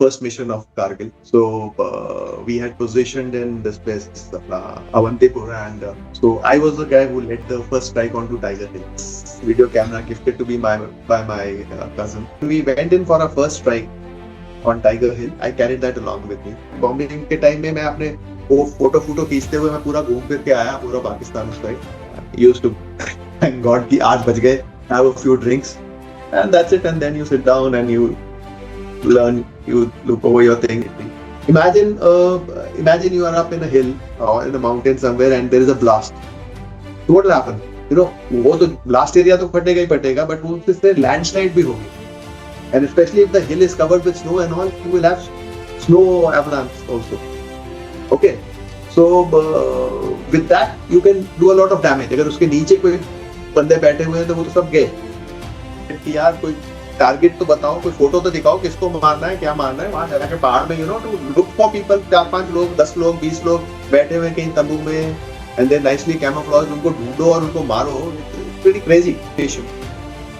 first mission of Kargil. So we had positioned in this place, Avantipur, and so I was the guy who led the first strike onto Tiger Hill. Video camera gifted to me by my cousin. We went in for our first strike on Tiger Hill. I carried that along with me. Bombing के time में मैं अपने वो photo खींचते हुए मैं पूरा घूम फिर के आया पूरा पाकिस्तान उस time. Used to thank God कि 8 बज गए. Have a few drinks, and that's it. And then you sit down and you learn, you look over your thing. Imagine you are up in a hill or in a mountain somewhere and there is a blast. So what will happen? वो तो blast area तो फटेगा ही फटेगा, but वो उससे landslide भी होगी. And especially if the hill is covered with snow and all, you will have snow avalanche also. Okay. So with that you can do a lot of damage. अगर उसके नीचे कोई बंदे बैठे हुए हैं तो वो तो सब गए. यार कोई टारगेट तो बताओ, कोई फोटो तो दिखाओ, किसको मारना है, क्या मारना है. वहां जाके पहाड़ में टू लुक फॉर पीपल, 4-5 लोग, 10 लोग, 20 लोग बैठे हुए कहीं तंबू में, एंड देन नाइसली कैमोफ्लेज, उनको ढूंढो और उनको मारो. Pretty crazy mission.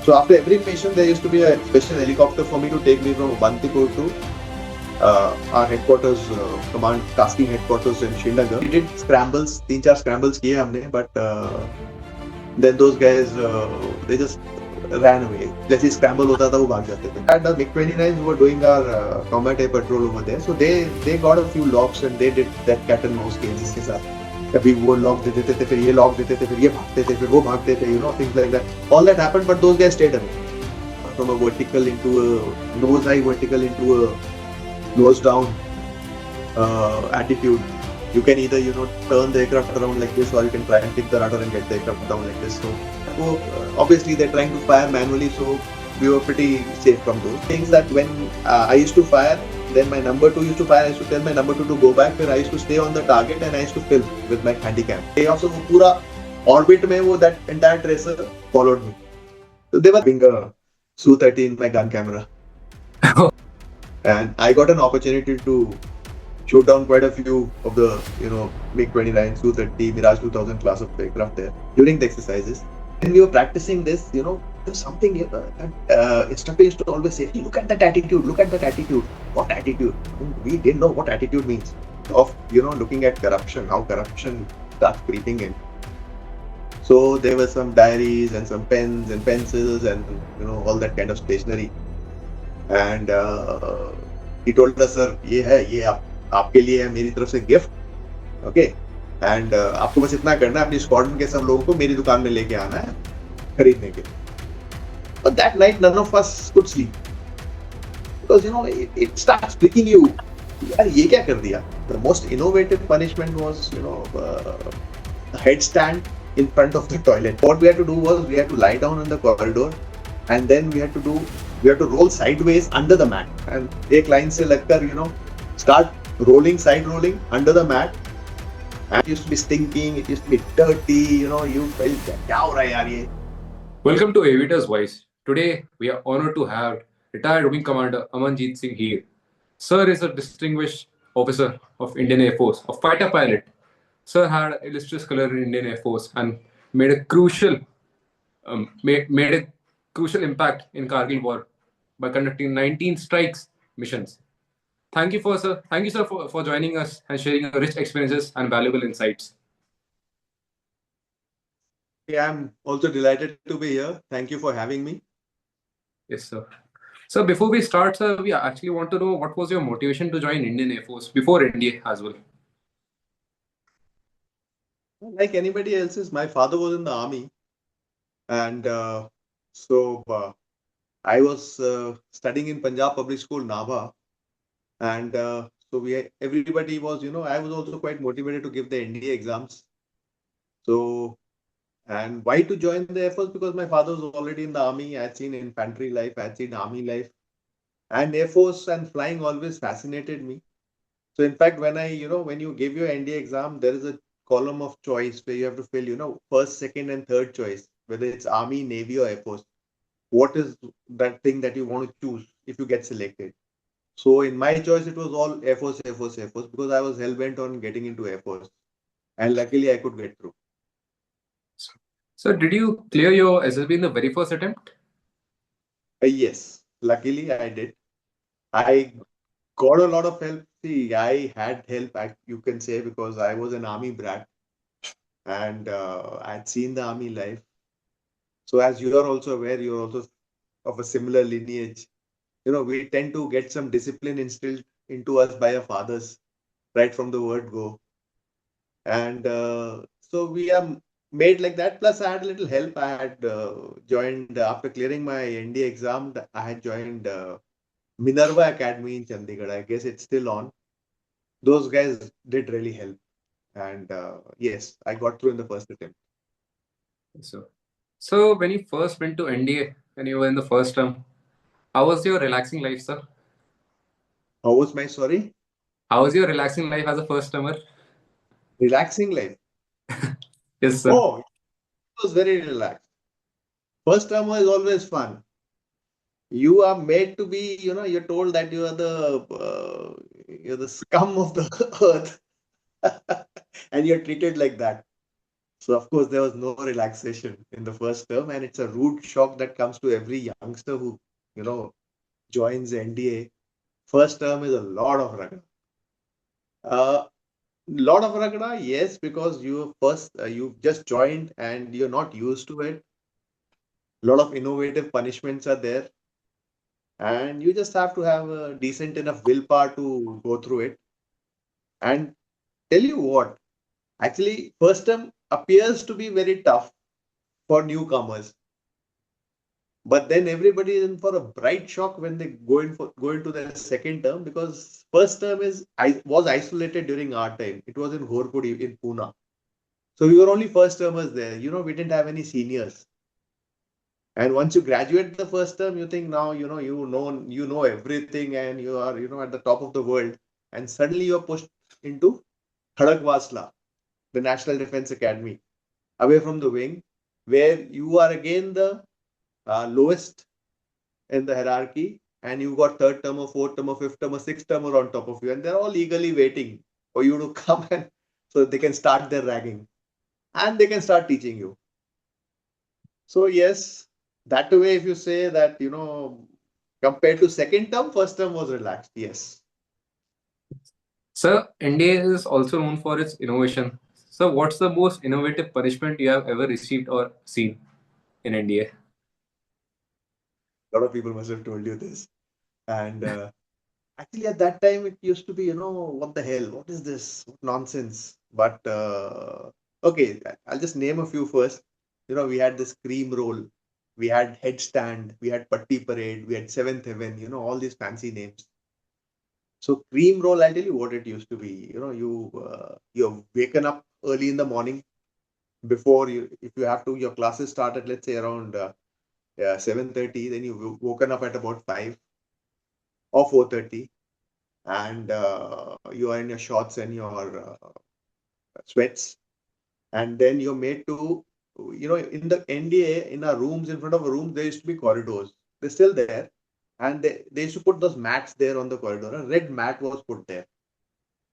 So after every mission there used to be a special helicopter for me to take me from Bantipur to our headquarters, command tasking headquarters in Srinagar. We did scrambles, 3-4 scrambles किए हमने, but then those guys they just ran away. जैसे scramble होता था वो भाग जाते थे. And the MiG-29 who were doing our combat air patrol over there, so they got a few logs and they did that cat and mouse game इसके साथ. कभी वो लॉक दे देते थे, फिर ये लॉक देते थे, फिर ये भागते थे, फिर वो भागते थे, things like that. All that happened, but those guys stayed away. From a vertical into a nose high, vertical into a nose down attitude. You can either turn the aircraft around like this, or you can try and kick the rudder and get the aircraft down like this. So obviously they're trying to fire manually, so we were pretty safe from those things. That when I used to fire, then my number 2 used to fire. I used to tell my number 2 to go back. Then I used to stay on the target and I used to film with my handycam. They also pura orbit mein that entire tracer followed me. So they were having a Su30 in my gun camera. And I got an opportunity to shoot down quite a few of the MiG-29, Su30, Mirage 2000 class of aircraft there during the exercises. When we were practicing this, there's something instructor used to always say, hey, look at that attitude, look at that attitude. What attitude? We didn't know what attitude means. Of looking at corruption, how corruption starts creeping in. So there were some diaries and some pens and pencils and all that kind of stationery. And he told us, sir, ये आपके लिए है मेरी तरफ से gift. Okay. And आपको बस इतना करना है, अपनी स्क्वाड्रन के सब लोगों को मेरी दुकान में लेके आना है खरीदने के लिए. But that night none of us could sleep because it starts pricking you. यार ये क्या कर दिया? The most innovative punishment was a headstand in front of the toilet. What we had to do was we had to lie down in the corridor, and then we had to roll sideways under the mat. And एक line से लगकर start side rolling under the mat. And it used to be stinking, it used to be dirty, you felt क्या हो रहा है यार ये. Welcome to Aviator's Voice. Today we are honored to have retired Wing Commander Amanjeet Singh Heer. Sir is a distinguished officer of Indian Air Force, a fighter pilot. Sir had an illustrious career in Indian Air Force and made a crucial impact in Kargil War by conducting 19 strikes missions. Thank you, sir, for joining us and sharing your rich experiences and valuable insights. I'm also delighted to be here. Thank you for having me. Yes, sir. So before we start, sir, we actually want to know what was your motivation to join Indian Air Force before NDA as well? Like anybody else's, my father was in the army. And so I was studying in Punjab Public School, Nabha. And so everybody was, I was also quite motivated to give the NDA exams. So, and why to join the Air Force? Because my father was already in the army. I had seen infantry life, I had seen army life. And Air Force and flying always fascinated me. So in fact, when when you give your NDA exam, there is a column of choice where you have to fill, first, second, and third choice, whether it's Army, Navy, or Air Force. What is that thing that you want to choose if you get selected? So in my choice, it was all Air Force, Air Force, Air Force, because I was hell-bent on getting into Air Force. And luckily, I could get through. So did you clear your SSB in the very first attempt? Yes, luckily I did. I Got a lot of help. See, I had help, you can say, because I was an army brat and I'd seen the army life. So, as you are also aware, you're also of a similar lineage. We tend to get some discipline instilled into us by our fathers right from the word go. And so we are made like that. Plus, I had a little help. I had joined, after clearing my ND exam, I had joined Minerva Academy in Chandigarh. I guess it's still on. Those guys did really help. And yes, I got through in the first attempt. So, so when you first went to NDA, when you were in the first term, how was your relaxing life, sir? How was my, sorry? How was your relaxing life as a first termer? Relaxing life. Yes, sir. Oh, it was very relaxed. First term was always fun. You are made to be, you're told that you're the scum of the earth, and you're treated like that. So of course there was no relaxation in the first term, and it's a rude shock that comes to every youngster who, you know, joins NDA. First term is a lot of ragda. Lot of ragda, yes, because you've just joined and you're not used to it. A lot of innovative punishments are there, and you just have to have a decent enough willpower to go through it. And tell you what, actually, first term appears to be very tough for newcomers, but then everybody is in for a bright shock when they go into their second term, because first term was isolated during our time. It was in Ghorpudi in Pune, so we were only first termers there. We didn't have any seniors. And once you graduate the first term, you think now you know everything, and you are at the top of the world. And suddenly you're pushed into Khadakwasla, the National Defense Academy, away from the wing, where you are again the lowest in the hierarchy, and you got third term or fourth term or fifth term or sixth term or on top of you, and they're all eagerly waiting for you to come and so they can start their ragging and they can start teaching you. So yes, that way, if you say that, compared to second term, first term was relaxed. Yes. Sir, NDA is also known for its innovation. So, what's the most innovative punishment you have ever received or seen in NDA? A lot of people must have told you this. And actually, at that time, it used to be, what the hell? What is this? What nonsense? But okay, I'll just name a few first. We had this cream roll, we had headstand, we had patti parade, we had seventh heaven, all these fancy names. So cream roll, I'll tell you what it used to be. You're waken up early in the morning before if you have to, your classes start at, let's say, around 7:30. Then you woken up at about 5 or 4:30, and you are in your shorts and your sweats, and then you're made to, in the NDA, in our rooms, in front of our rooms, there used to be corridors. They're still there, and they used to put those mats there on the corridor. A red mat was put there.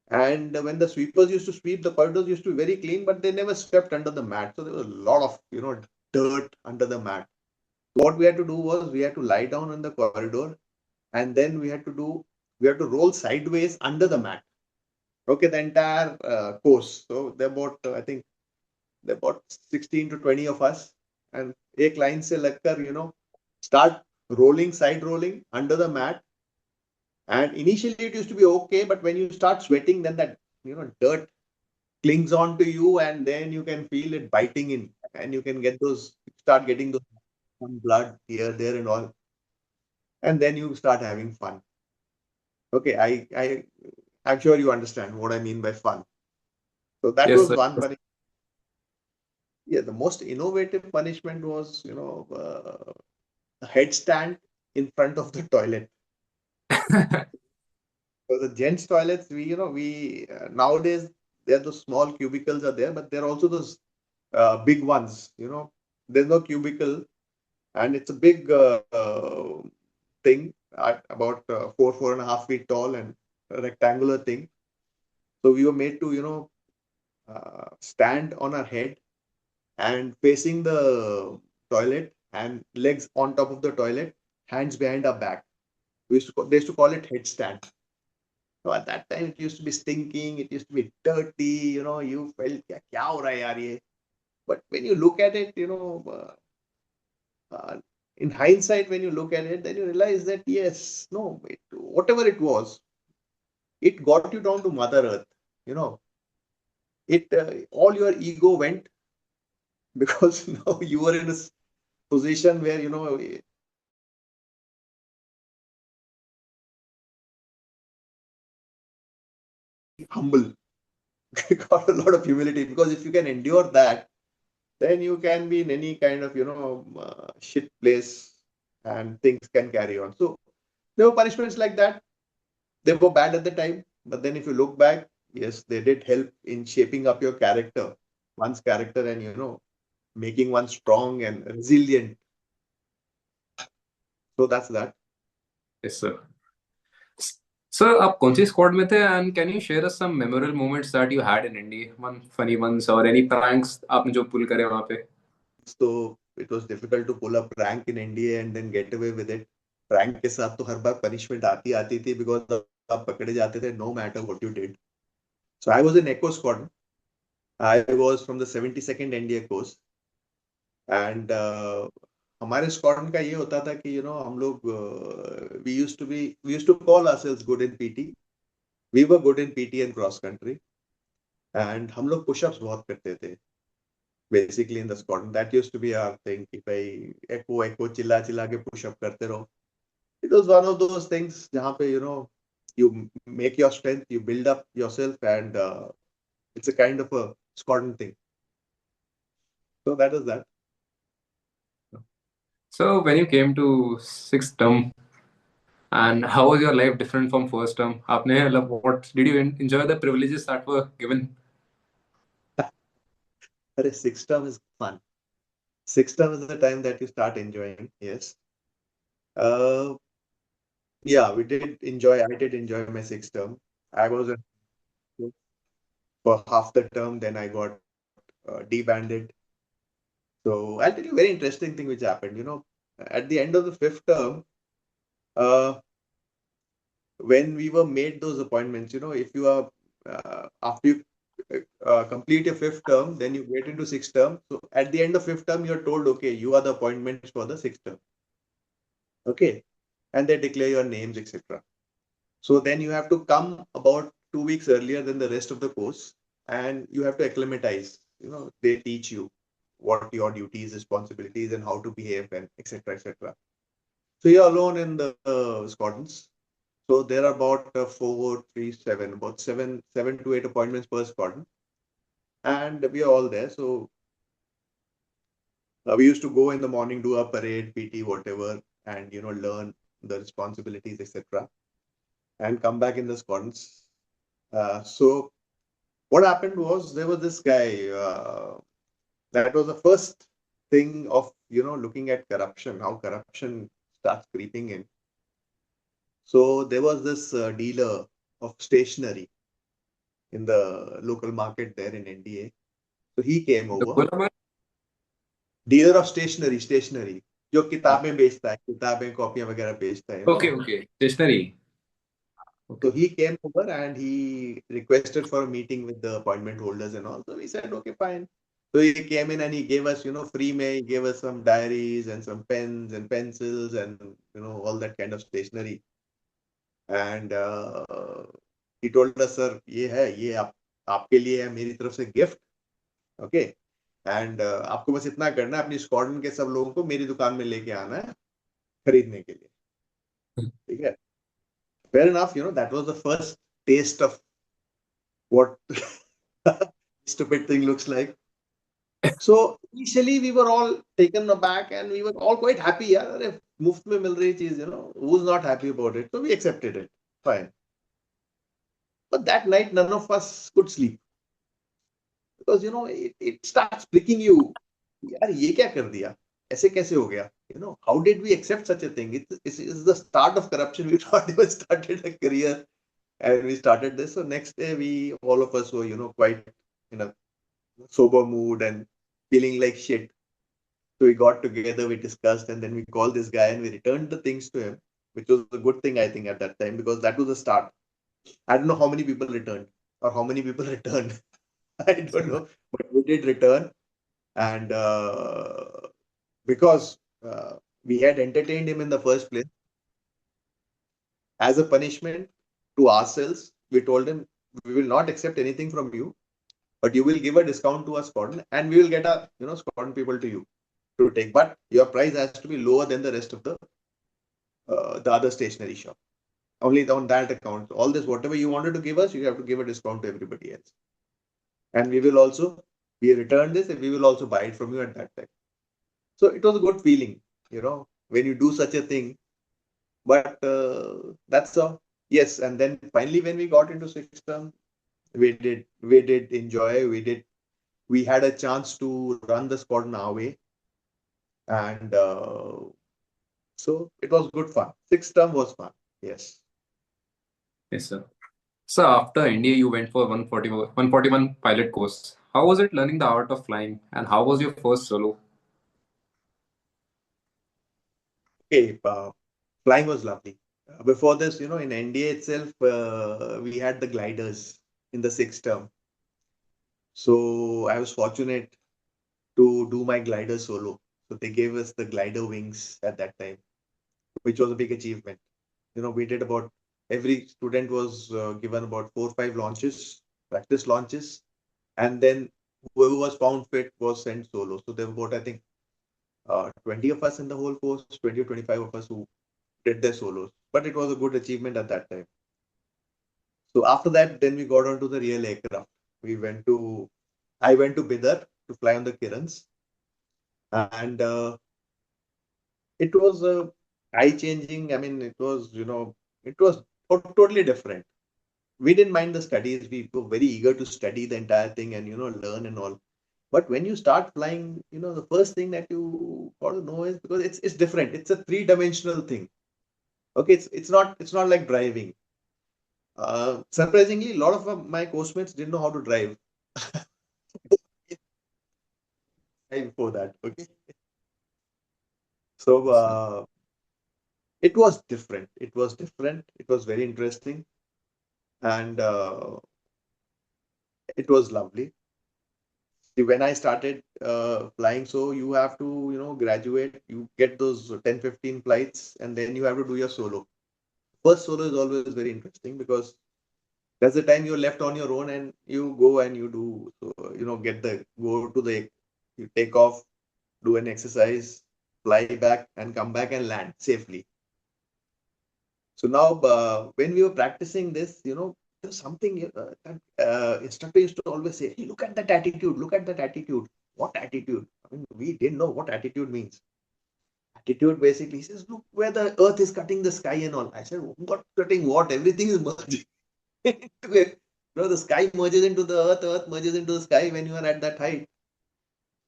And when the sweepers used to sweep, the corridors used to be very clean, but they never swept under the mat. So there was a lot of, dirt under the mat. What we had to do was we had to lie down on the corridor, and then we had to roll sideways under the mat. Okay, the entire course. So they're about, I think, they're about 16 to 20 of us. And एक line से लगकर, start rolling, side rolling under the mat. And initially it used to be okay, but when you start sweating, then that, dirt clings on to you, and then you can feel it biting in, and you can start getting those some blood here, there, and all, and then you start having fun. Okay, I'm sure you understand what I mean by fun. So that Yes, was sir. one. But yeah, the most innovative punishment was, a headstand in front of the toilet. So the gents toilets, we nowadays, there those small cubicles are there, but there are also those big ones. There's no cubicle, and it's a big thing at about 4.5 feet tall, and a rectangular thing. So we were made to, stand on our head and facing the toilet, and legs on top of the toilet, hands behind our back. They used to call it headstand. So at that time, it used to be stinking, it used to be dirty, you felt, kya ho raha hai yaar ye? But when you look at it, in hindsight, when you look at it, then you realize that yes, no, whatever it was, it got you down to Mother Earth. It all your ego went because now you were in a position where humble, got a lot of humility, because if you can endure that, then you can be in any kind of shit place, and things can carry on. So there were punishments like that. They were bad at the time, but then if you look back, yes, they did help in shaping up your character, one's character, and making one strong and resilient. So that's that. Yes, sir. Sir, आप कौन सी squad में थे? And can you share us some memorable moments that you had in India? One funny ones or any pranks आपने जो pull करे वहाँ पे? So it was difficult to pull a prank in India and then get away with it. Prank के साथ तो हर बार punishment आती थी, because आप पकड़े जाते थे no matter what you did. So I was in Echo Squadron. I was from the 72nd NDA course, and हमारे स्क्वाड्रन का ये होता था कि हम लोग we used to call ourselves good in PT. We were good in PT and cross country, and हम लोग push-ups बहुत करते थे. Basically in the squadron, that used to be our thing. कि भाई echo चिल्ला के push-up करते रहो. It was one of those things जहाँ पे you make your strength, you build up yourself, and it's a kind of a squadron thing. So that is that. So when you came to sixth term, and how was your life different from first term? आपने मतलब what did you enjoy the privileges that were given? Sixth term is fun. Sixth term is the time that you start enjoying. Yes. Yeah, I did enjoy my sixth term. I was for half the term, then I got debanded. So I'll tell you a very interesting thing which happened. At the end of the fifth term, uh, when we were made those appointments, if you are after you complete your fifth term, then you get into sixth term. So at the end of fifth term, you're told, okay, you are the appointments for the sixth term. Okay, and they declare your names, etc. So then you have to come about 2 weeks earlier than the rest of the course, and you have to acclimatize. They teach you what your duties, responsibilities, and how to behave, and etc. etc. So you're alone in the squadrons. So there are about 4, 3, 7, about 7 to 8 appointments per squadron, and we are all there. So we used to go in the morning, do a parade, PT, whatever, and learn the responsibilities, etc., and come back in the squadrons. So what happened was, there was this guy. That was the first thing of looking at corruption, how corruption starts creeping in. So there was this dealer of stationery in the local market there in NDA. So he came over. Dealer of stationery, जो किताबें बेचता है, किताबें कॉपियां वगैरह बेचता है. Okay, stationery. So he came over and he requested for a meeting with the appointment holders and all. So we said, okay, fine. So he came in and he gave us, free May. He gave us some diaries and some pens and pencils and all that kind of stationery. And he told us, sir, ये आपके लिए है, मेरी तरफ से gift. Okay. And आपको बस इतना करना है, अपनी स्क्वाड्रन के सब लोगों को मेरी दुकान में लेके आना है खरीदने के लिए. ठीक है. Fair enough, that was the first taste of what stupid thing looks like. So initially we were all taken aback and we were all quite happy. यार, अरे मुफ्त में मिल रही चीज, who's not happy about it? So we accepted it. Fine. But that night none of us could sleep, because it starts pricking you. यार ये क्या कर दिया? ऐसे कैसे हो गया? How did we accept such a thing? It's the start of corruption. We not even started a career, and we started this. So next day all of us were quite in a sober mood and feeling like shit. So we got together, we discussed, and then we called this guy and we returned the things to him, which was a good thing, I think, at that time, because that was the start. I don't know how many people returned or how many people returned. I don't know, but we did return, and because we had entertained him in the first place, as a punishment to ourselves, we told him we will not accept anything from you, but you will give a discount to our squadron, and we will get a squadron people to you to take. But your price has to be lower than the rest of the other stationery shop. Only on that account. All this, whatever you wanted to give us, you have to give a discount to everybody else. And we return this and we will also buy it from you at that time. So it was a good feeling, when you do such a thing. But that's all. Yes. And then finally, when we got into sixth term, we did enjoy. We had a chance to run the squadron our way. And so it was good fun. Sixth term was fun. Yes. Yes, sir. So after India, you went for 141 pilot course. How was it learning the art of flying, and how was your first solo? Okay. Flying was lovely. Before this, in NDA itself, we had the gliders in the sixth term. So I was fortunate to do my glider solo. So they gave us the glider wings at that time, which was a big achievement. We did about every student was given about 4 or 5 launches, practice launches, and then whoever was found fit was sent solo. So there were about, I think, 20 of us in the whole course, 20 or 25 of us who did their solos. But it was a good achievement at that time. So after that, then we got onto the real aircraft. I went to Bidar to fly on the Kirans, and it was eye-changing. I mean, it was totally different. We didn't mind the studies. We were very eager to study the entire thing and learn and all. But when you start flying, the first thing that you got to know is, because it's different. It's a three-dimensional thing. Okay, it's not like driving. Surprisingly, a lot of my course didn't know how to drive before that. Okay, so Yes, sir. it was different. It was different. It was very interesting, and it was lovely. See, when I started flying, so you have to, graduate. You get those 10, 15 flights, and then you have to do your solo. First solo is always very interesting because that's the time you're left on your own and you go and you do. So, go to you take off, do an exercise, fly back, and come back and land safely. So now, when we were practicing this, there's something that instructor used to always say, hey, look at that attitude, look at that attitude. What attitude? I mean, we didn't know what attitude means. Attitude basically says, look where the earth is cutting the sky and all. I said, what cutting what? Everything is merging into it. The sky merges into the earth merges into the sky when you are at that height.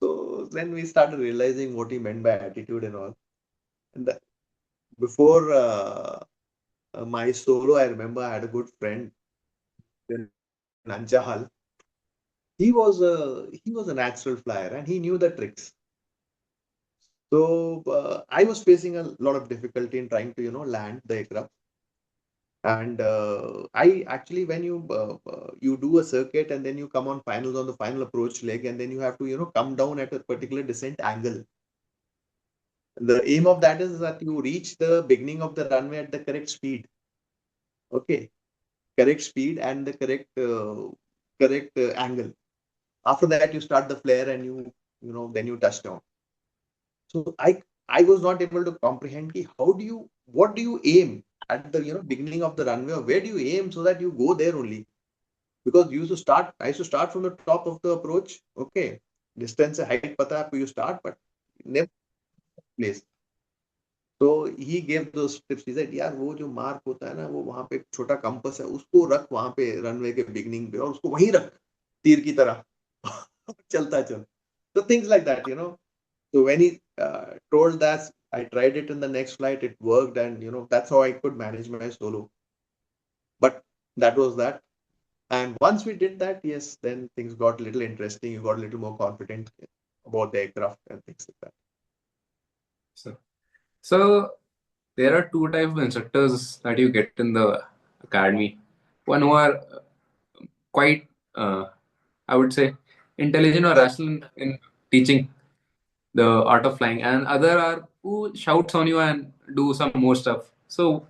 So then we started realizing what he meant by attitude and all. And before my solo, I remember I had a good friend in Nanjahal. He was a natural flyer and he knew the tricks. So I was facing a lot of difficulty in trying to land the aircraft. And I actually, when you do a circuit and then you come on finals on the final approach leg, and then you have to come down at a particular descent angle. The aim of that is that you reach the beginning of the runway at the correct speed. Okay, correct speed and the correct angle. After that, you start the flare and then you touch down. So I was not able to comprehend what do you aim at the beginning of the runway, or where do you aim so that you go there only? Because I used to start from the top of the approach. Okay, distance height pata hai aapko, you start, but never place. So he gave those tips. He said, यार वो जो mark होता है ना, वो वहां पे एक छोटा कंपास है, उसको रख वहां पे रनवे के बिगनिंग पे और उसको वहीं रख तीर की तरह चलता चल. So things like that. So when he told that, I tried it in the next flight. It worked, and that's how I could manage my solo. But that was that. And once we did that, yes, then things got a little interesting. You got a little more confident about the aircraft and things like that. So there are two types of instructors that you get in the academy. one who are quite, I would say, intelligent or rational in teaching the art of flying, and other are who shouts on you and do some more stuff. So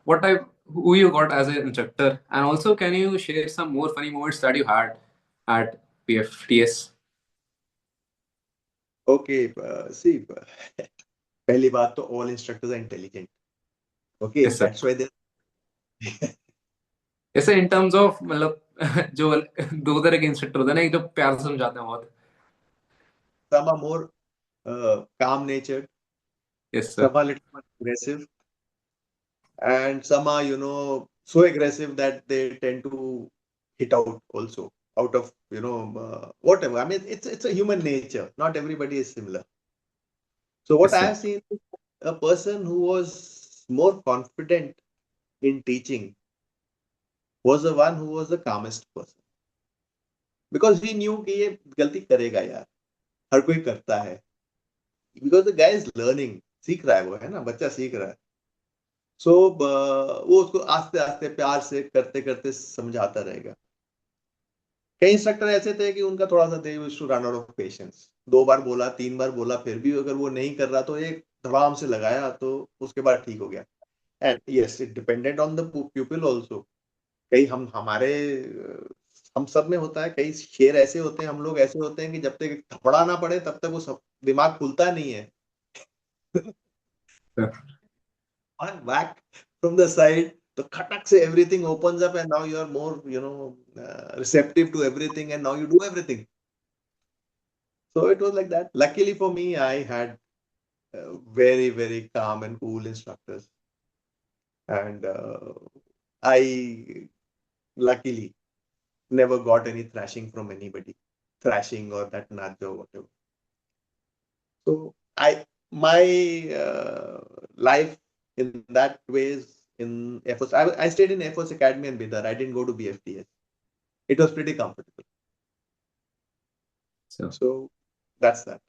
what type, who you got as an instructor, and also can you share some more funny moments that you had at PFTS? Okay, see, पहली बात तो all instructors are intelligent. Okay, Yes sir. that's why they ऐसे in terms of मतलब जो दो तरह के instructor होते हैं ना, एक जो प्यार से समझाते हैं बहुत. some are more calm natured, Yes sir. some are little more aggressive, and some are, so aggressive that they tend to hit out also out of, whatever. I mean, it's a human nature. Not everybody is similar. So what Yes I sir. have seen is a person who was more confident in teaching was the one who was the calmest person, because he knew कि ये गलती करेगा यार, हर कोई करता है, because the guy is learning, सीख रहा है, वो है ना, बच्चा सीख रहा है. सो वो उसको आस्ते आस्ते प्यार से करते करते समझाता रहेगा. कई इंस्ट्रक्टर ऐसे थे कि उनका थोड़ा सा they used to run out of patience. 2 बार बोला, 3 बार बोला, फिर भी अगर वो नहीं कर रहा तो एक धड़ाम से लगाया तो उसके बाद ठीक हो गया. And yes, it depended on the प्यूपिल also. कई हम सब में होता है. कई शेर ऐसे होते हैं, हम लोग ऐसे होते हैं कि जब तक थपड़ा ना पड़े तब तक वो सब दिमाग खुलता नहीं है. One whack from the side, the khatak se everything opens up, and now you are more, receptive to everything, and now you do everything. So it was like that. Luckily for me, I had very, very calm and cool instructors, and I luckily never got any thrashing from anybody, thrashing or that nudge or whatever. So my life in that ways in Air Force. I stayed in Air Force Academy and Bidar. I didn't go to BFTS. It was pretty comfortable. So that's that.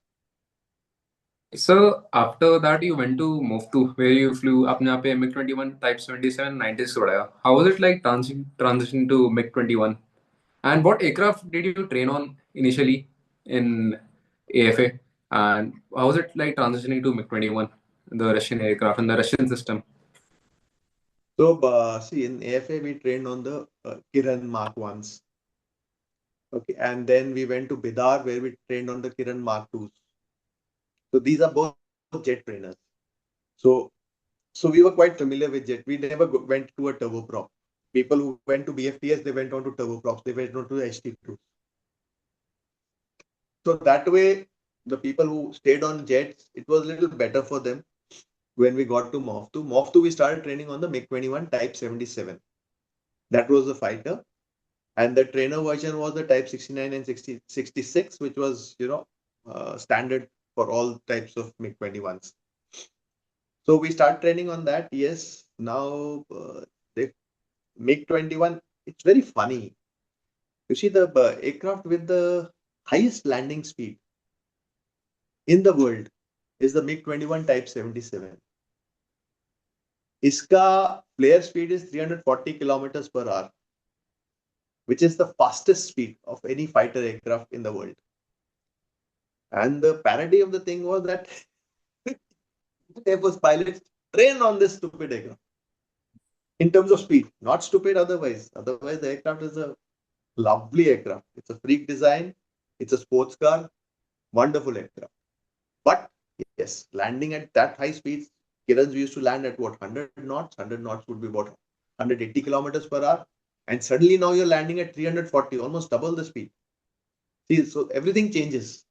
So after that you went to MOFTU where you flew अपने आप पे MiG-21 Type 77 90s से उड़ाया. How was it like transition to MiG-21? And what aircraft did you train on initially in AFA? And how was it like transitioning to MiG-21, the Russian aircraft and the Russian system? So see, in AFA we trained on the Kiran Mark 1s. Okay, and then we went to Bidar where we trained on the Kiran Mark 2s. So these are both jet trainers. So we were quite familiar with jet. We never went to a turboprop. People who went to BFTS, they went on to turboprops. They went on to HT2. So that way, the people who stayed on jets, it was a little better for them. When we got to MOFTU, we started training on the MiG-21 Type 77. That was the fighter. And the trainer version was the Type 69 and 66, which was, standard for all types of MiG-21s. So we start training on that. Yes, now the MiG-21, it's very funny. You see, the aircraft with the highest landing speed in the world is the MiG-21 Type 77. Iska flare speed is 340 kilometers per hour, which is the fastest speed of any fighter aircraft in the world. And the parody of the thing was that Air Force pilots train on this stupid aircraft in terms of speed, not stupid otherwise. Otherwise, the aircraft is a lovely aircraft. It's a freak design. It's a sports car. Wonderful aircraft. But yes, landing at that high speeds, Kirans used to land at what, 100 knots? 100 knots would be about 180 kilometers per hour. And suddenly now you're landing at 340, almost double the speed. See, so everything changes.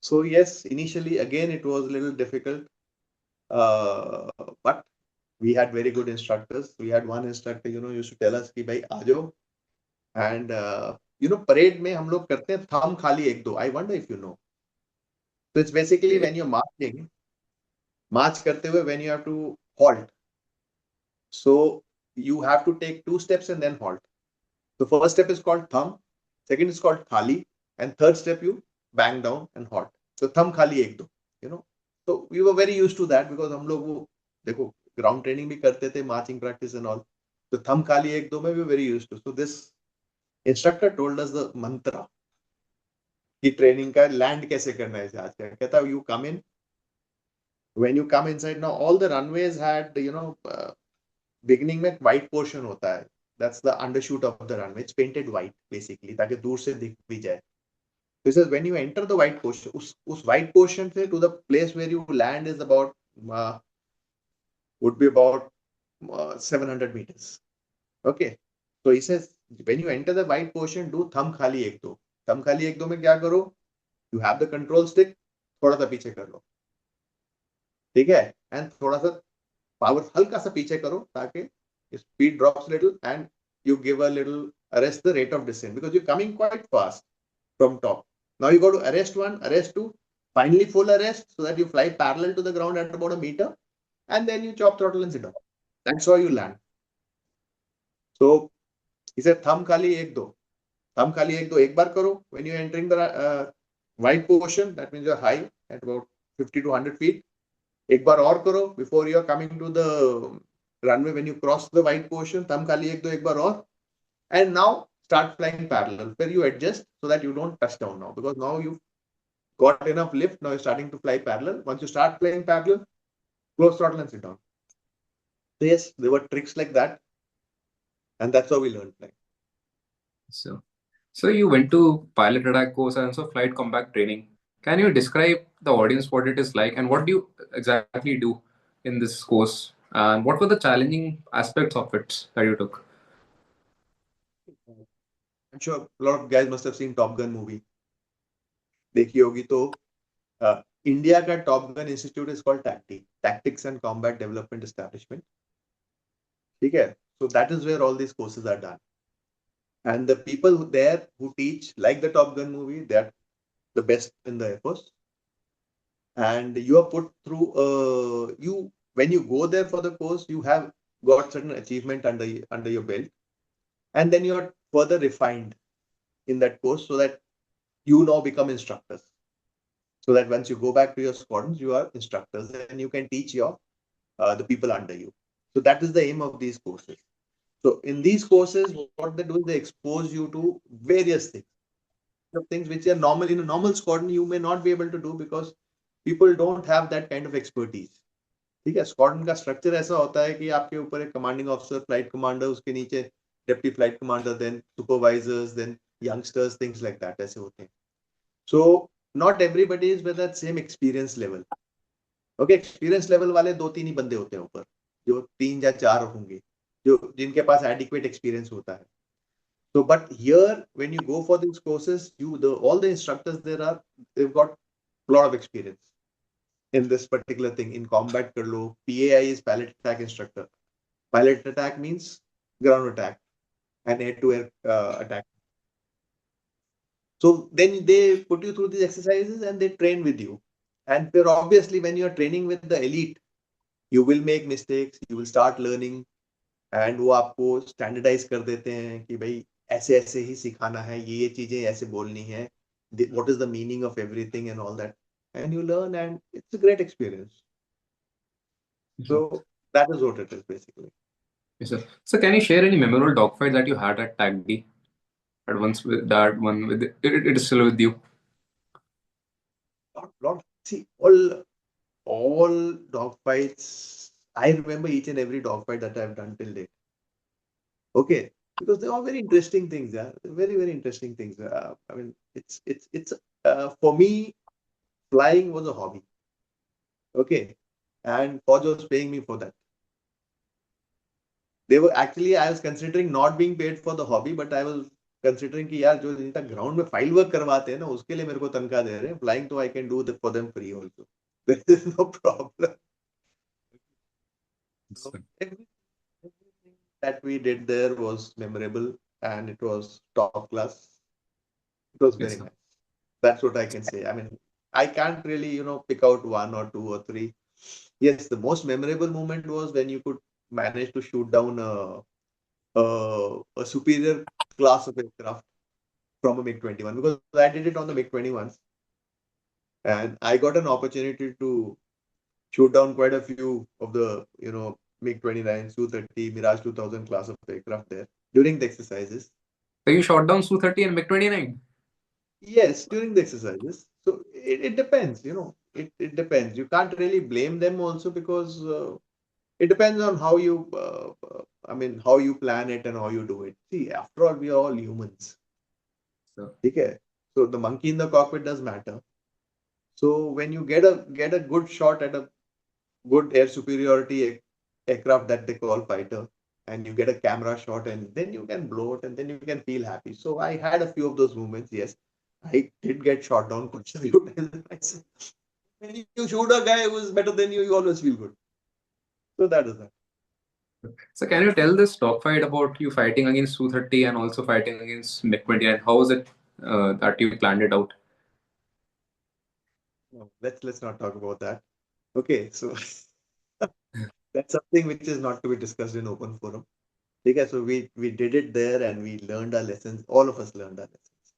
So yes, initially, again, it was a little difficult. But we had very good instructors. We had one instructor, used to tell us कि भाई आ जाओ. And parade में हम लोग करते हैं thumb खाली 1-2. I wonder if you know. So it's basically when you're marching, march करते हुए when you have to halt. So you have to take 2 steps and then halt. The first step is called thumb, second is called khali, and third step you bang down and halt. So thumb khali 1-2. So we were very used to that because हम लोग वो देखो ground training भी करते थे, marching practice and all. So thumb khali ek do mein we were very used to. So this instructor told us the mantra कि training का land कैसे करना है आज का. कहता you come in. When you come inside now, all the runways had beginning में white portion होता है. That's the undershoot of the runway. It's painted white basically ताकि दूर से दिख भी जाए. He says when you enter the white portion, उस white portion से to the place where you land is about would be about 700 meters. Okay. So he says when you enter the white portion, do thumb khali ek do. Thumb khali ek do में क्या करो? You have the control stick, थोड़ा सा पीछे कर लो. ठीक है? And थोड़ा सा power हल्का सा पीछे करो ताकि speed drops little and you give a little arrest the rate of descent because you're coming quite fast from top. Now you go to arrest 1, arrest 2, finally full arrest so that you fly parallel to the ground at about a meter and then you chop throttle and sit down. That's how you land. So he said thumb khali ek do. Thumb khali ek do ek bar karo when you're entering the white portion. That means you're high at about 50 to 100 feet. Ek bar aur karo before you're coming to the runway when you cross the white portion. Thumb khali ek do ek bar aur. And now start flying parallel where you adjust so that you don't touch down now because now you've got enough lift. Now you're starting to fly parallel. Once you start flying parallel, close throttle and sit down. So yes, there were tricks like that. And that's how we learned flying. So you went to pilot attack course and also flight combat training. Can you describe the audience what it is like and what do you exactly do in this course? And what were the challenging aspects of it that you took? I'm sure a lot of guys must have seen Top Gun movie. देखी होगी तो India का top gun institute is called TACDE, Tactics and Combat Development Establishment. ठीक है? So that is where all these courses are done. And the people there who teach, like the Top Gun movie, they are the best in the Air Force. And you are put through when you go there for the course, you have got certain achievement under your belt, and then you are further refined in that course so that you now become instructors. So that once you go back to your squadrons, you are instructors and you can teach your the people under you. So that is the aim of these courses. So in these courses, what they do is they expose you to various things which are normal in a normal squadron you may not be able to do because people don't have that kind of expertise. ठीक है? Squadron का structure ऐसा होता है कि आपके ऊपर एक कमांडिंग ऑफिसर, फ्लाइट कमांडर, उसके नीचे deputy flight commander, then supervisors, then youngsters, things like that ऐसे होते हैं. So not everybody is with that same experience level. Okay, experience level वाले 2-3 ही बंदे होते हैं ऊपर, जो 3 या 4 होंगे जो जिनके पास एडिक्वेट एक्सपीरियंस होता है. So, but here, when you go for these courses, all the instructors there are, they've got a lot of experience in this particular thing. In combat, kar lo, PAI is pilot attack instructor. Pilot attack means ground attack and air-to-air attack. So then they put you through these exercises and they train with you. And obviously, when you are training with the elite, you will make mistakes. You will start learning. And वो आपको standardise कर देते हैं कि भाई ऐसे ऐसे ही सिखाना है, ये चीजें ऐसे बोलनी है, what is the meaning of everything and all that, and you learn and it's a great experience. So that is what it is basically. Yes, sir. So can you share any memorable dogfight that you had at TACDE? At once with that one with it is still with you. See, all dogfights, I remember each and every dogfight that I've done till date. Okay, because they're all very interesting things. Yeah, very very interesting things. I mean, it's for me, flying was a hobby. Okay, and Fauj was paying me for that. They were actually, I was considering not being paid for the hobby, but I was considering कि यार जो इनका ground में file work करवाते हैं ना, उसके लिए मेरे को तनख्वाह दे रहे हैं. फ्लाइंग तो I can do that for them free also. There is no problem. So, everything that we did there was memorable and it was top class. It was very nice. That's what I can say. I mean, I can't really, pick out 1 or 2 or 3. Yes, the most memorable moment was when you could manage to shoot down a superior class of aircraft from a MiG-21 because I did it on the MiG-21s. And I got an opportunity to shoot down quite a few of the, MiG-29, Su30, Mirage 2000 class of aircraft there during the exercises. So you shot down Su30 and MiG-29? Yes, during the exercises. So it depends, it depends. You can't really blame them also because it depends on how you, how you plan it and how you do it. See, after all, we are all humans. So, Okay? So the monkey in the cockpit does matter. So when you get a good shot at a good air superiority aircraft that they call fighter, and you get a camera shot, and then you can blow it, and then you can feel happy. So I had a few of those moments. Yes, I did get shot down quite a few times. When you shoot a guy who is better than you always feel good. So that is that. so can you tell this dogfight about you fighting against Su30 and also fighting against MiG-29? How was it that you planned it out? No, let's not talk about that. Okay, so that's something which is not to be discussed in open forum. Okay, so we did it there and we learned our lessons. All of us learned our lessons.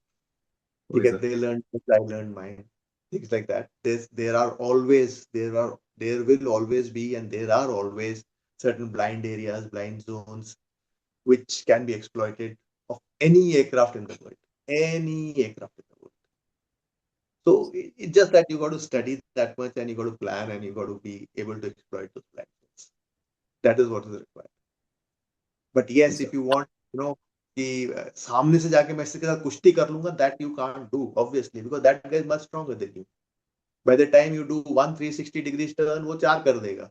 Okay, Because sir. they learned, I learned mine. Things like that. There will always be, and there are always certain blind areas, blind zones, which can be exploited of any aircraft in the world. Any aircraft in the world. So it's just that you got to study that much and you got to plan and you got to be able to exploit those blind zones. That is what is required. But yes, Yes, sir. if you want, कि सामने से जाके मैं इसके साथ कुश्ती कर लूंगा, that you can't do, obviously, because that guy is much stronger than you. By the time you do 1 360 degrees turn, वो चार कर देगा.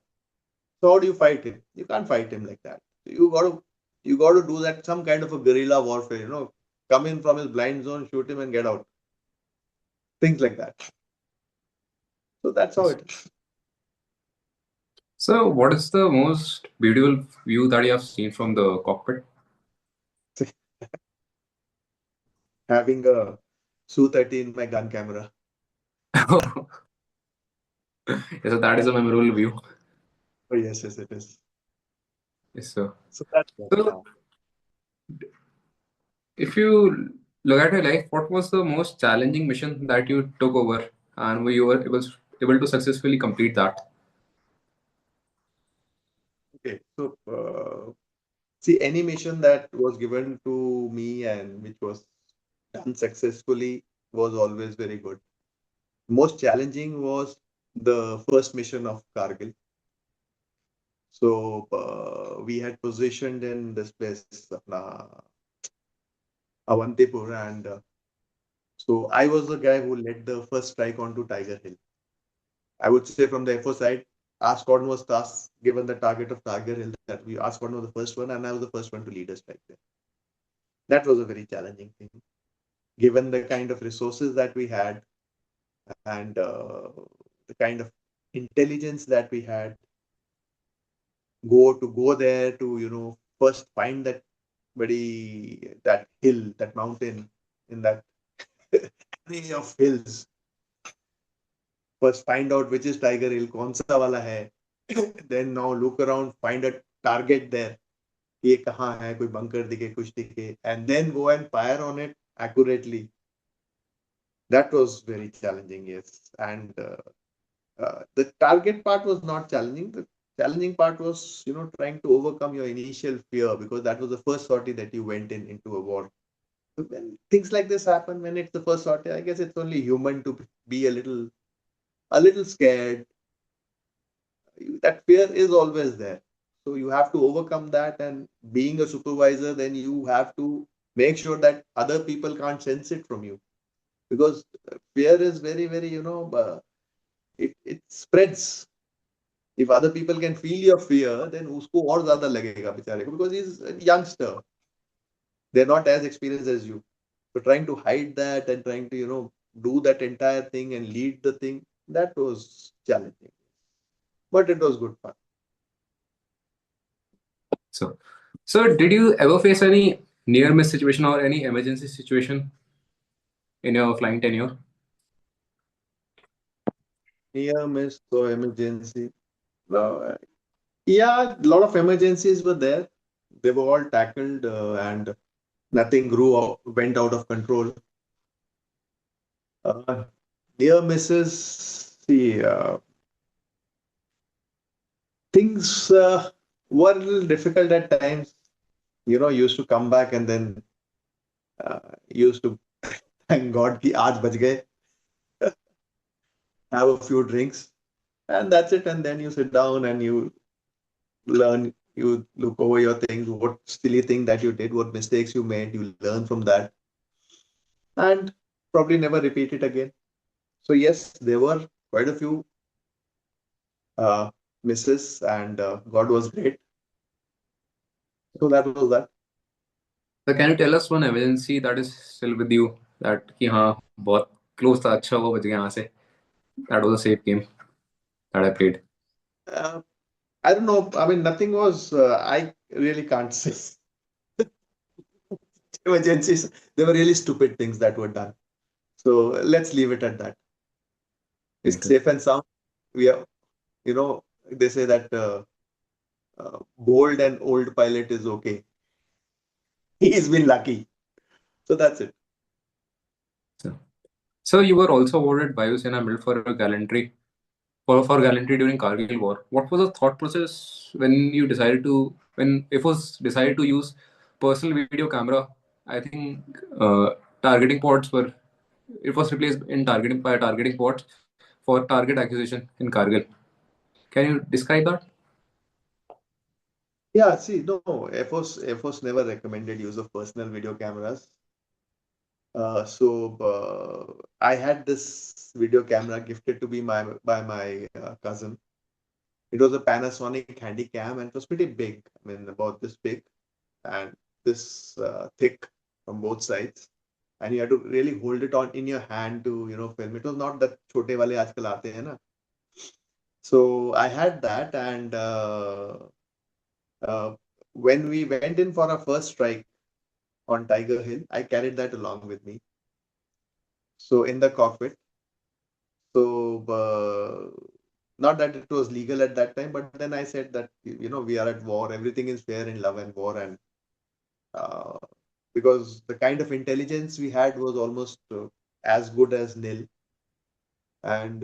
So how do you fight him? You can't fight him like that. You got to do that some kind of a guerrilla warfare. Come in from his blind zone, shoot him, and get out. Things like that. So that's how Yes. it is. So what is the most beautiful view that you have seen from the cockpit? Having a Su30 in my gun camera. Yes, so that is a memorable view. Oh yes, yes, it is. Yes, sir. So that's it. So if you look at your life, what was the most challenging mission that you took over and you were able to successfully complete that? Okay. So see, any mission that was given to me and which was done successfully was always very good. Most challenging was the first mission of Kargil. So we had positioned in this place, Avantipur, and so I was the guy who led the first strike onto Tiger Hill. I would say from the FO side, our squadron was tasked, given the target of Tiger Hill, that our squadron was the first one, and I was the first one to lead a strike there. That was a very challenging thing, given the kind of resources that we had and the kind of intelligence that we had. Go there to first find that hill, that mountain in that array of hills. First find out which is Tiger Hill, kaun sa wala hai. Then now look around, find a target there. ये कहाँ है, कोई bunker दिखे, कुछ दिखे, and then go and fire on it accurately. That was very challenging, yes. And the target part was not challenging. The challenging part was, trying to overcome your initial fear, because that was the first sortie that you went into a war. So when things like this happen, when it's the first sortie, I guess it's only human to be a little scared. That fear is always there. So you have to overcome that. And being a supervisor, then you have to make sure that other people can't sense it from you, because fear is very, very, it spreads. If other people can feel your fear, then usko और ज़्यादा लगेगा बेचारे को, because he's a youngster. They're not as experienced as you. So trying to hide that and trying to, do that entire thing and lead the thing, that was challenging. But it was good fun. So did you ever face any near miss situation or any emergency situation in your flying tenure? Near miss or emergency. Yeah, a lot of emergencies were there. They were all tackled and nothing went out of control. Uh, Near misses, see, things were a little difficult at times. Used to come back and then used to thank God ki aaj bach gaye, have a few drinks, and that's it. And then you sit down and you learn, you look over your things, what silly thing that you did, what mistakes you made, you learn from that, and probably never repeat it again. So yes, there were quite a few uh, misses, and God was great. So that was that. So can you tell us one emergency that is still with you that कि हाँ बहुत close था अच्छा वो बच गया यहाँ से. That was a safe game that I played. Uh, I don't know. I mean, nothing was. I really can't say emergencies. They were really stupid things that were done. So let's leave it at that. It's Okay. safe and sound. We are, they say that bold and old pilot is okay. He's been lucky. So that's it. So, so you were also awarded Vayu Sena Medal for gallantry for gallantry during Kargil War. What was the thought process when you decided to when it was decided to use personal video camera? I think targeting pods were it was replaced in targeting by targeting pods for target acquisition in Kargil. Can you describe that? Yeah, see, no, Air Force never recommended use of personal video cameras. I had this video camera gifted to me by my cousin. It was a Panasonic Handycam and it was pretty big. I mean, about this big and this thick from both sides. And you had to really hold it on in your hand to, film. It was not that छोटे वाले आजकल आते हैं ना. So I had that, and uh, when we went in for our first strike on Tiger Hill, I carried that along with me. So in the cockpit. So not that it was legal at that time, but then I said that we are at war. Everything is fair in love and war, and uh, because the kind of intelligence we had was almost as good as nil. And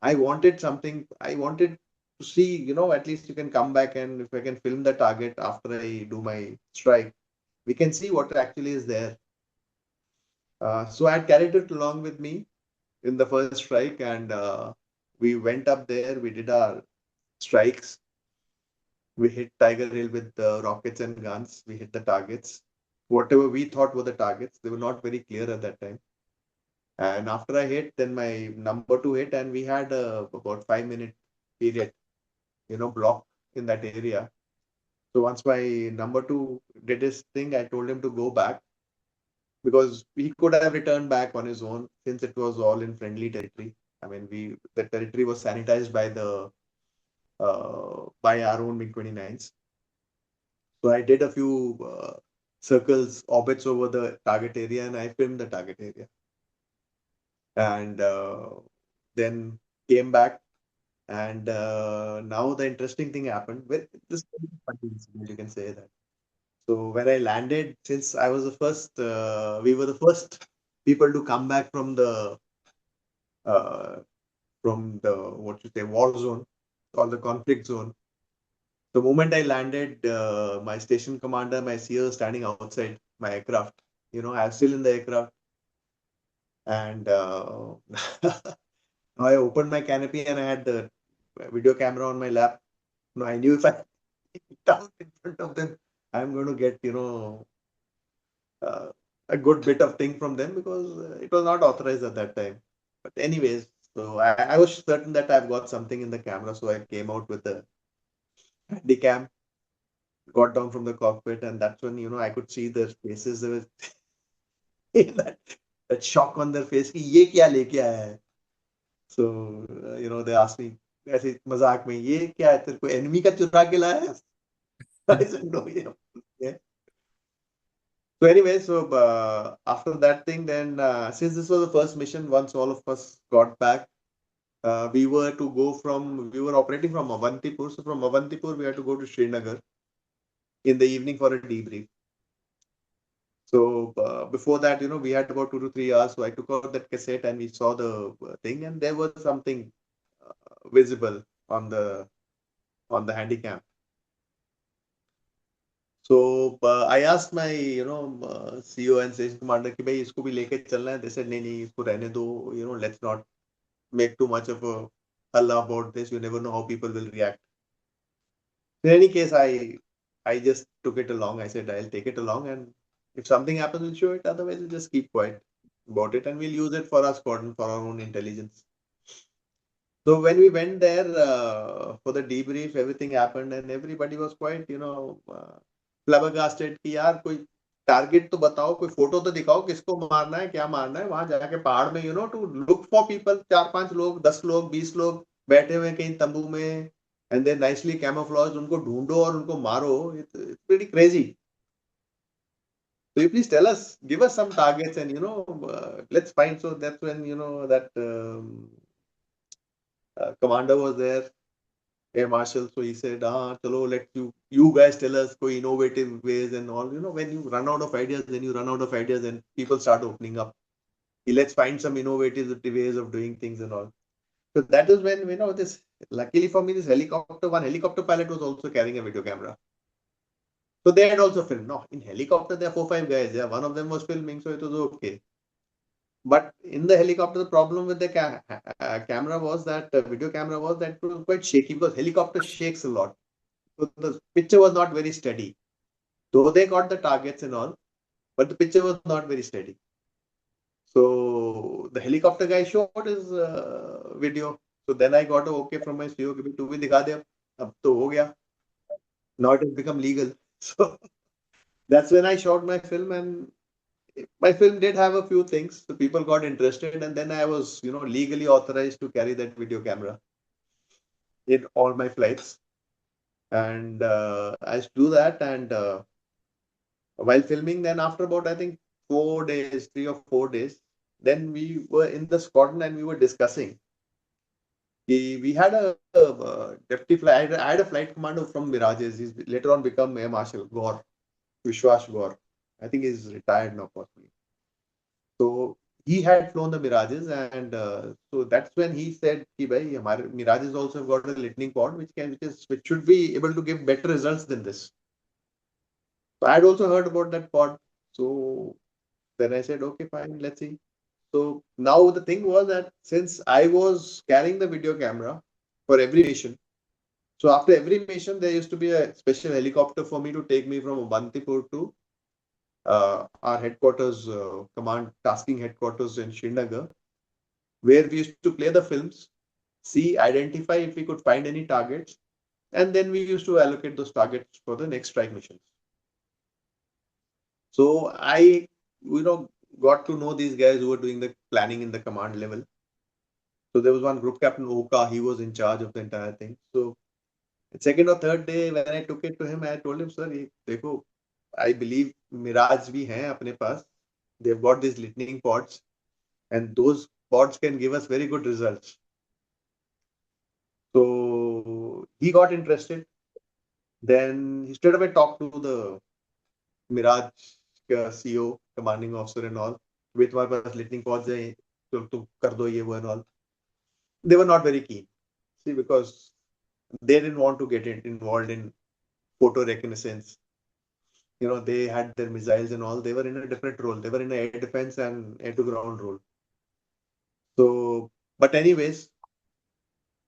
I wanted something. I wanted to see, at least you can come back and if I can film the target after I do my strike, we can see what actually is there. So I had carried it along with me in the first strike, and we went up there. We did our strikes. We hit Tiger Hill with rockets and guns. We hit the targets. Whatever we thought were the targets, they were not very clear at that time. And after I hit, then my number two hit, and we had about 5 minute period, block in that area. So once my number two did his thing, I told him to go back because he could have returned back on his own since it was all in friendly territory. I mean, the territory was sanitized by our own MiG-29s. So I did a few circles, orbits over the target area, and I filmed the target area. And then came back, and now the interesting thing happened. With this funny incident, you can say that. So when I landed, since I was the first, we were the first people to come back uh, from the what you say war zone or the conflict zone. The moment I landed, my station commander, my CEO, standing outside my aircraft. I'm still in the aircraft, and I opened my canopy and I had the video camera on my lap. I knew if I down in front of them, I'm going to get uh, a good bit of thing from them because it was not authorized at that time. But anyways, so I was certain that I've got something in the camera, so I came out with the handycam, got down from the cockpit, and that's when I could see their faces. There was that, that shock on their face. कि ये क्या लेके आया है? So they asked me ऐसे मजाक में ये क्या है तेरे को एनिमी का चुरा के लाया है? I said no, yeah. So anyway, so after that thing, then since this was the first mission, once all of us got back, we were operating from Avantipur. So from Avantipur, we had to go to Srinagar in the evening for a debrief. So before that, we had about 2 to 3 hours. So I took out that cassette and we saw the thing, and there was something visible on the handycam. So I asked my CEO and station commander कि भाई इसको भी लेके चलना है. They said नहीं नहीं इसको रहने दो. Let's not make too much of a halla about this. You never know how people will react. In any case, I just took it along. I said I'll take it along, and if something happens, we'll show it. Otherwise, we'll just keep quiet about it, and we'll use it for our squadron, for our own intelligence. So when we went there for the debrief, everything happened, and everybody was quite, flabbergasted कि यार कोई target तो बताओ, कोई photo तो दिखाओ, किसको मारना है, क्या मारना है. वहां जाके पहाड़ में टू लुक फॉर पीपल, 4-5 लोग, 10 लोग, 20 लोग बैठे हुए कहीं तंबू में, एंड देन नाइसली कैमोफ्लेज, उनको ढूंढो और उनको मारो. It's pretty crazy. So you please tell us, give us some targets, and let's find. So that's when that commander was there, Air Marshal. So he said, chalo, let you guys tell us koi innovative ways and all. When you run out of ideas, and people start opening up. Let's find some innovative ways of doing things and all. So that is when this. Luckily for me, this one helicopter pilot was also carrying a video camera. So they had also filmed. No, in helicopter there are 4-5 guys. Yeah, one of them was filming, so it was okay. But in the helicopter, the problem with the camera was that video camera was that it was quite shaky, because helicopter shakes a lot. So the picture was not very steady. Though they got the targets and all, but the picture was not very steady. So the helicopter guy showed his video. So then I got a okay from my CEO कि तू भी दिखा दे अब तो हो गया. Now it has become legal. So that's when I shot my film, and my film did have a few things. So people got interested, and then I was legally authorized to carry that video camera in all my flights. And I used to do that, and while filming, then after about I think 4 days, 3 or 4 days, then we were in the squadron and we were discussing. We had a deputy flight. I had a flight commander from Mirages. He's later on become Air Marshal Gaur, Vishwas Gaur. I think he's retired now, possibly. So he had flown the Mirages, and so that's when he said, "Ki bhai, hamare Mirages also have got a lightning pod, which should be able to give better results than this." So I had also heard about that pod. So then I said, "Okay, fine, let's see." So now the thing was that since I was carrying the video camera for every mission, so after every mission there used to be a special helicopter for me to take me from Bantipur to our headquarters, command tasking headquarters in Srinagar, where we used to play the films, see, identify if we could find any targets, and then we used to allocate those targets for the next strike missions. So I, got to know these guys who were doing the planning in the command level. So there was one group captain, Oka, he was in charge of the entire thing. So second or third day when I took it to him, I told him, sir, dekho, I believe Mirage bhi hain apne paas. They've got these lightning pods, and those pods can give us very good results. So he got interested. Then he straight away talked to the Mirage CEO, commanding officer and all. With my lightning pods, to kar do ye wo and all. They were not very keen. See, because they didn't want to get involved in photo reconnaissance. They had their missiles and all. They were in a different role. They were in air defense and air to ground role. So, but anyways,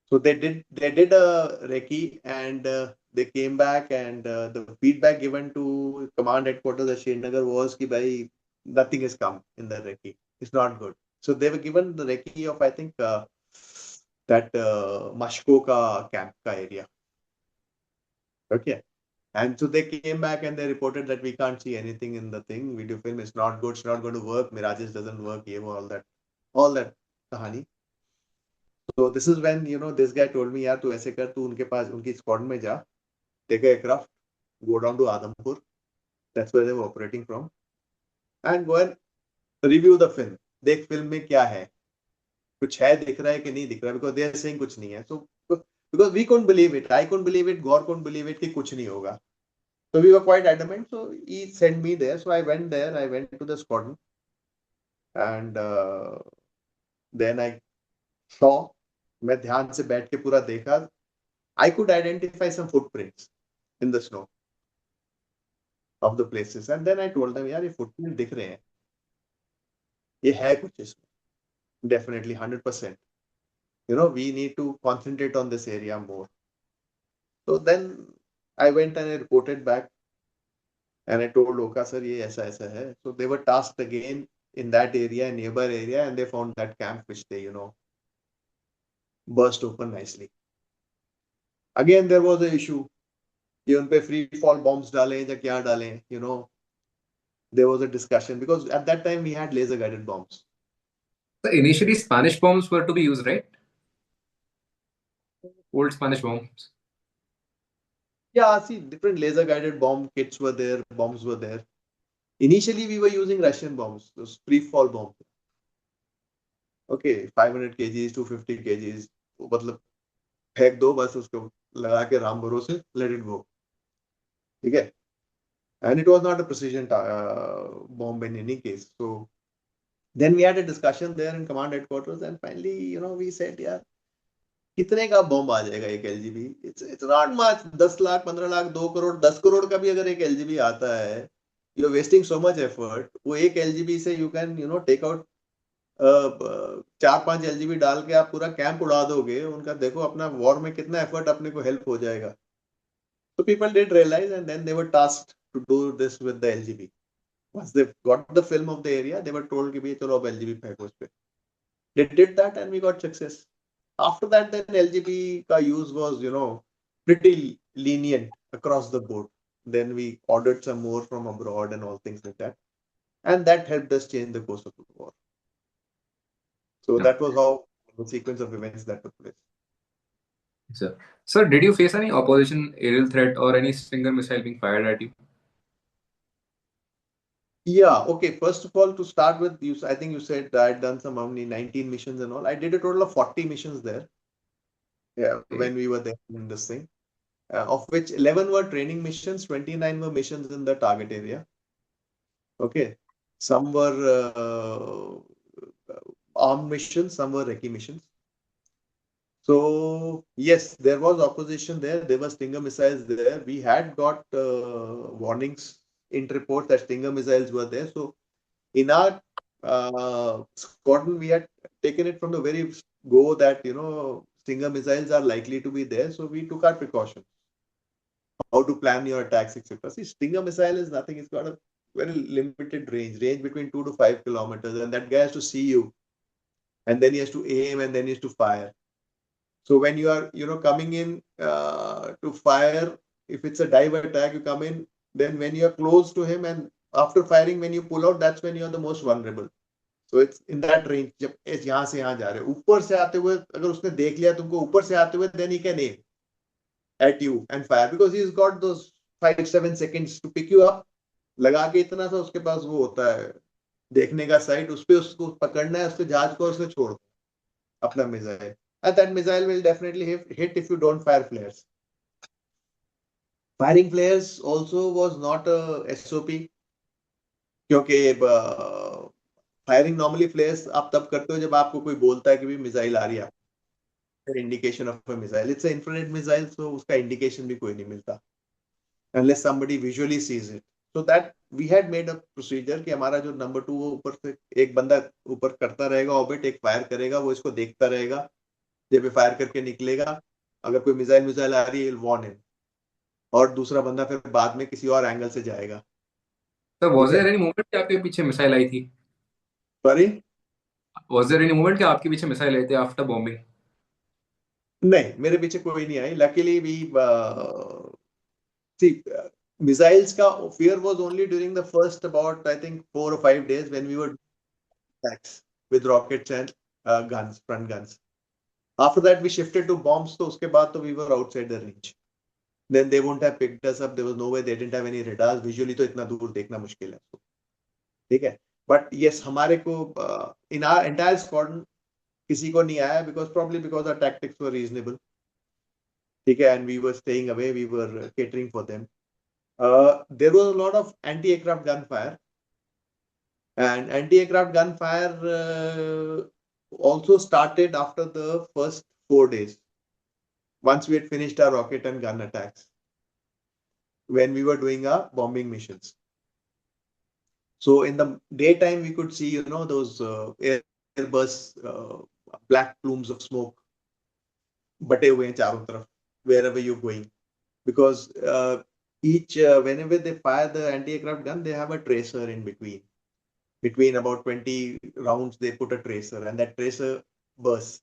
so they did a recce, and they came back, and the feedback given to command headquarters at Srinagar was कि भाई nothing has come in the recce. It's not good. So they were given the recce of I think that Mashko ka camp ka area. Okay. And so they came back and they reported that we can't see anything in the thing. Video film is not good. It's not going to work. Mirages doesn't work. All that kahani. So this is when this guy told me, यार तू ऐसे कर, तू उनके पास उनकी squad में जा, take a aircraft, go down to Adampur. That's where they were operating from, and go and review the film. देख film में क्या है, कुछ है दिख रहा है कि नहीं दिख रहा है, because they are saying कुछ नहीं है. So because we couldn't believe it, I couldn't believe it, Gaur couldn't believe it कि कुछ नहीं होगा. So we were quite adamant. So he sent me there. So I went there. I went to the squadron, and then I saw. मैं ध्यान से बैठ के पूरा देखा. I could identify some footprints in the snow. of the places. And then I told them, यार ये footprint दिख रहे हैं, ये है कुछ इसमें, definitely 100%. You know, we need to concentrate on this area more. So then I went and I reported back and I told Oka sir, ये ऐसा ऐसा है. So they were tasked again in that area, neighbor area, and they found that camp which they, you know, burst open nicely. Again, there was an issue. कि उन पे free fall bombs डालें या क्या डालें, you know. There was a discussion because at that time we had laser guided bombs. So initially, Spanish bombs were to be used, right? Old Spanish bombs. Yeah, see, different laser guided bomb kits were there, bombs were there. Initially, we were using Russian bombs, those free fall bombs. Okay, 500 kgs, 250 kgs. मतलब फेंक दो बस उसको लगा के राम भरोसे, let it go. ठीक है? And it was not a precision bomb in any case. So then we had a discussion there in command headquarters, and finally, you know, we said, यार कितने का बॉम्ब आ जाएगा एक LGB? It's not much. 10 lakh, 15 lakh, 2 crore, 10 crore का भी अगर एक LGB आता है, you're wasting so much effort. वो एक एलजीबी से you can, you know, take out 4-5 LGB डाल के आप पूरा कैंप उड़ा दोगे. उनका देखो अपना वॉर में कितना एफर्ट अपने को हेल्प हो जाएगा. So people did realize, and then they were tasked to do this with the LGB. Once they got the film of the area, they were told कि चलो अब LGB फेंको इस पे. They did that and we got success. After that, then LGB का use was, you know, pretty lenient across the board. Then we ordered some more from abroad and all things like that. And that helped us change the course of the war. So Yeah. that was how the sequence of events that took place. Sir, did you face any opposition aerial threat or any Stinger missile being fired at you? Yeah, okay. First of all, to start with, I think you said I had done some how many 19 missions and all. I did a total of 40 missions there. Yeah, Okay. when we were there in this thing, of which 11 were training missions, 29 were missions in the target area. Okay, some were armed missions, some were recce missions. So yes, there was opposition there. There were Stinger missiles there. We had got warnings in report that Stinger missiles were there. So in our squadron, we had taken it from the very go that, you know, Stinger missiles are likely to be there. So we took our precautions. How to plan your attacks, etc. See, Stinger missile is nothing. It's got a very limited range between 2 to 5 kilometers, and that guy has to see you, and then he has to aim, and then he has to fire. So when you are, you know, coming in to fire, if it's a dive attack, you come in. Then when you are close to him, and after firing, when you pull out, that's when you are the most vulnerable. So it's in that range. जब यहाँ से यहाँ जा रहे हो, ऊपर से आते हुए अगर उसने देख लिया तुमको ऊपर से आते हुए, then he can aim at you and fire because he's got those 5-7 seconds to pick you up. लगा के इतना सा उसके पास वो होता है देखने का साइट, उस पे उसको पकड़ना है, उसके जहाज को उसने छोड़ अपना missile, and that missile will definitely hit if you don't fire flares. Firing flares also was not a SOP क्योंकि फायरिंग नॉर्मली फ्लेयर्स आप तब करते हो जब आपको कोई बोलता है कि भी मिसाइल आ रही है, indication of a missile. It's a infrared missile, so उसका इंडिकेशन भी कोई नहीं मिलता unless somebody visually sees it. So that we had made a procedure कि हमारा जो नंबर 2 वो ऊपर से एक बंदा ऊपर करता रहेगा ऑर्बिट, एक फायर करेगा, वो इसको देखता रहेगा, जब ये फायर करके निकलेगा अगर कोई मिसाइल आ रही है वार्न हिम, और दूसरा बंदा फिर बाद में किसी और एंगल से जाएगा. Sir, was ठीक है. there any moment कि आपके पीछे मिसाइल आई थी? Sorry, Was there any moment कि आपके पीछे मिसाइल आई थी after bombing? नहीं मेरे पीछे कोई नहीं आई. लकीली वी सी missiles का fear was only during the first about I think 4 or 5 days when we were attacks with rockets and guns, front guns. After that we shifted to bombs, तो उसके बाद तो we were outside the range. Then they won't have picked us up. There was no way. They didn't have any radars. Visually तो इतना दूर देखना मुश्किल है. ठीक है. But yes, हमारे को in our entire squadron किसी को नहीं आया because our tactics were reasonable. ठीक है, and we were staying away. We were catering for them. There was a lot of anti-aircraft gunfire, and anti-aircraft gunfire also started after the first 4 days. Once we had finished our rocket and gun attacks. when we were doing our bombing missions. So in the daytime, we could see, those airbursts, black plumes of smoke, बटे हुए हैं चारों तरफ, wherever you're going. Because whenever they fire the anti-aircraft gun, they have a tracer in between. Between about 20 rounds, they put a tracer, and that tracer bursts.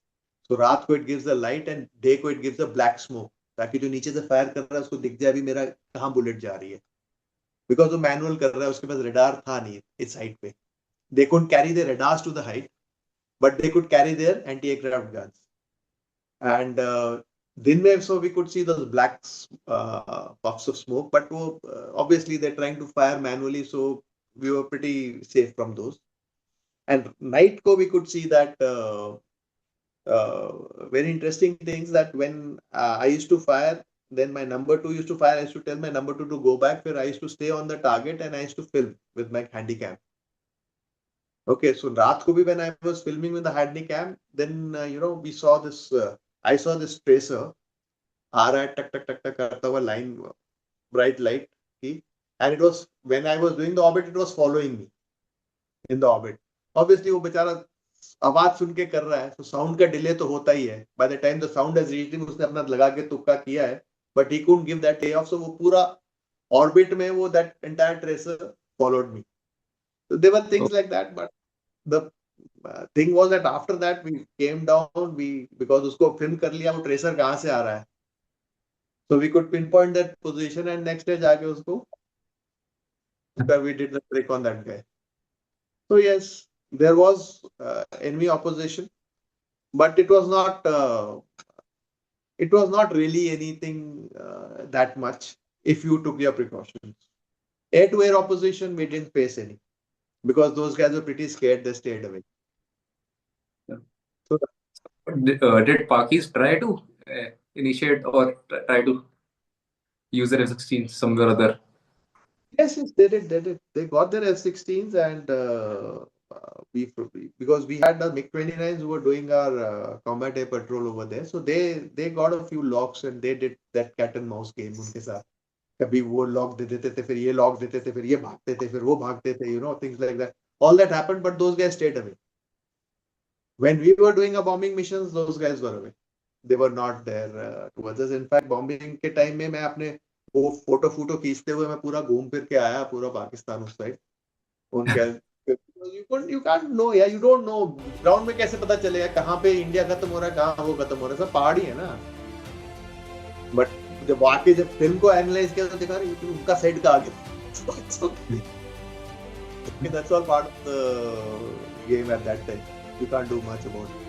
So रात को it gives the light, and day को it gives the black smoke, ताकि जो नीचे से fire कर रहा है उसको दिख जाए भी मेरा कहाँ बुलेट जा रही है. Because वो मैनुअल कर रहा है, उसके पास radar था नहीं इस हाइट पे. They couldn't carry their radars to the height, but they could carry their anti-aircraft guns. And दिन में so we could see those black puffs of smoke, but obviously they're trying to fire manually, so we were pretty safe from those. And night ko we could see that very interesting things, that when I used to fire, then my number 2 used to fire. I used to tell my number 2 to go back, where I used to stay on the target and I used to film with my handy cam. Okay, so रात को भी when I was filming with the handy cam, then we saw this. I saw this tracer आ रहा है टक टक टक टक करता हुआ line, bright light की, and it was when I was doing the orbit, it was following me in the orbit. Obviously वो बेचारा आवाज सुन के कर रहा है, तो साउंड का डिले तो होता ही है. By the time the sound has reached him, उसने अपना लगा के तुक्का किया है, but he couldn't give that payoff. So वो पूरा orbit में वो that entire tracer followed me. So there were things like that, but the thing was that after that we came down, because उसको film कर लिया, वो tracer कहाँ से आ रहा है, so we could pinpoint that position, and next day जाके उसको we did the trick on that guy. So yes, there was enemy opposition, but it was not really anything that much if you took your precautions. Air to air opposition, we didn't face any, because those guys were pretty scared. They stayed away. So, did Pakis try to initiate or try to use their F-16 somewhere or other? yes, they did. They got their F-16s, and because we had the MiG-29s who were doing our combat air patrol over there, so they got a few locks, and they did that cat and mouse game उनके साथ. कभी वो lock दे देते थे, फिर ये lock देते थे, फिर ये भागते थे, फिर वो भागते थे, things like that. All that happened, but those guys stayed away. When we were doing our bombing missions, those guys were away. They were not there towards us. In fact, bombing के time में मैं अपने वो photo खींचते हुए मैं पूरा घूम फिर के आया पूरा पाकिस्तान उस side. You can't know, yeah, you don't know. Ground में कैसे पता चलेगा कहाँ पे इंडिया खत्म हो रहा है, कहाँ वो खत्म हो रहा है, सब पहाड़ी है ना. बट जब आके जब फिल्म को एनालाइज किया तो देखा उनका साइड का आगे. That's all part of the game at that time. You can't do much about it.